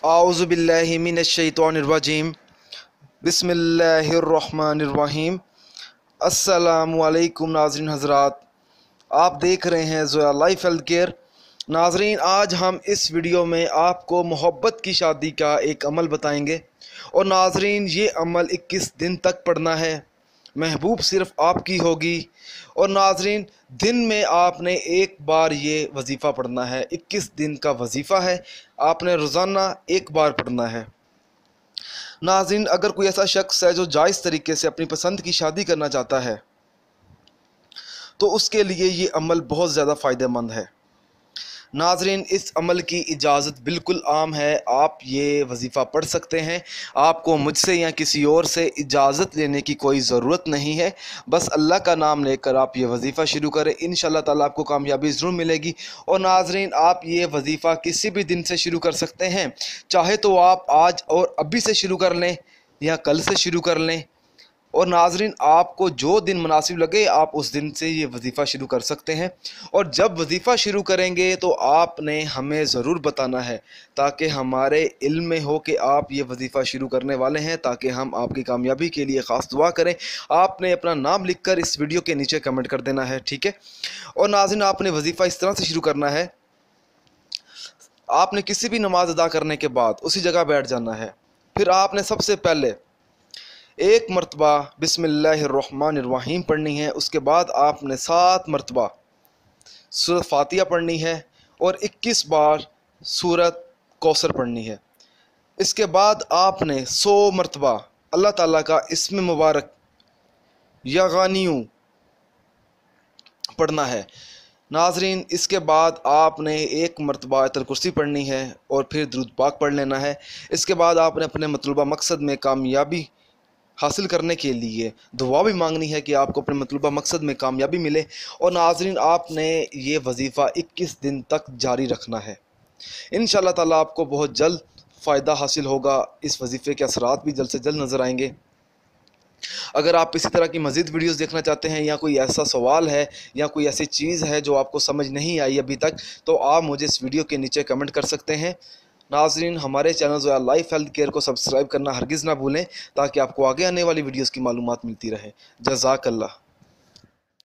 आऊज़ु बिल्लाहि मिनश्शैतानिर्रजीम बिस्मिल्लाहिर्रहमानिर्रहीम। अस्सलामु अलैकुम नाज़रीन हज़रात, आप देख रहे हैं ज़ोया लाइफ हेल्थ केयर। नाज़रीन, आज हम इस वीडियो में आपको मोहब्बत की शादी का एक अमल बताएंगे और नाज़रीन ये अमल 21 दिन तक पढ़ना है। महबूब सिर्फ़ आपकी होगी और नाज़रीन दिन में आपने एक बार ये वजीफ़ा पढ़ना है। 21 दिन का वजीफ़ा है, आपने रोज़ाना एक बार पढ़ना है। नाज़रीन, अगर कोई ऐसा शख्स है जो जायज़ तरीके से अपनी पसंद की शादी करना चाहता है तो उसके लिए ये अमल बहुत ज़्यादा फ़ायदेमंद है। नाज़रीन, इस अमल की इजाज़त बिल्कुल आम है, आप ये वजीफ़ा पढ़ सकते हैं। आपको मुझसे या किसी और से इजाज़त लेने की कोई ज़रूरत नहीं है। बस अल्लाह का नाम लेकर आप ये वजीफ़ा शुरू करें, इंशाअल्लाह ताला आपको कामयाबी ज़रूर मिलेगी। और नाज़रीन, आप ये वजीफ़ा किसी भी दिन से शुरू कर सकते हैं, चाहे तो आप आज और अभी से शुरू कर लें या कल से शुरू कर लें। और नाज़रीन, आपको जो दिन मुनासिब लगे आप उस दिन से ये वजीफ़ा शुरू कर सकते हैं। और जब वजीफ़ा शुरू करेंगे तो आपने हमें ज़रूर बताना है ताकि हमारे इल्म में हो कि आप ये वजीफ़ा शुरू करने वाले हैं, ताकि हम आपकी कामयाबी के लिए ख़ास दुआ करें। आपने अपना नाम लिख कर इस वीडियो के नीचे कमेंट कर देना है, ठीक है। और नाज़रीन, आपने वजीफ़ा इस तरह से शुरू करना है, आपने किसी भी नमाज अदा करने के बाद उसी जगह बैठ जाना है। फिर आपने सबसे पहले एक मरतबा बिस्मिल्लाहिर्रहमानिर्रहीम पढ़नी है। उसके बाद आपने 7 मरतबा सूरत फातिहा पढ़नी है और 21 बार सूरत कौसर पढ़नी है। इसके बाद आपने 100 मरतबा अल्लाह ताला का इस्म मुबारक या गानियू पढ़ना है। नाज़रीन, इसके बाद आपने एक मरतबा आयतुल कुर्सी पढ़नी है और फिर दुरूद पाक पढ़ लेना है। इसके बाद आपने अपने मतलूबा मकसद में कामयाबी हासिल करने के लिए दुआ भी मांगनी है कि आपको अपने मतलूबा मकसद में कामयाबी मिले। और नाज़रीन, आपने ये वजीफ़ा 21 दिन तक जारी रखना है। इंशाअल्लाह ताला आपको बहुत जल्द फ़ायदा हासिल होगा। इस वजीफ़े के असरात भी जल्द से जल्द नज़र आएंगे। अगर आप इसी तरह की मज़ीद वीडियोज़ देखना चाहते हैं या कोई ऐसा सवाल है या कोई ऐसी चीज़ है जो आपको समझ नहीं आई अभी तक, तो आप मुझे इस वीडियो के नीचे कमेंट कर सकते हैं। नाज़रीन, हमारे channel Zoya life health care को सब्सक्राइब करना हरगिज़ ना भूलें ताकि आपको आगे आने वाली वीडियोज़ की मालूमात मिलती रहे। जज़ाकल्लाह।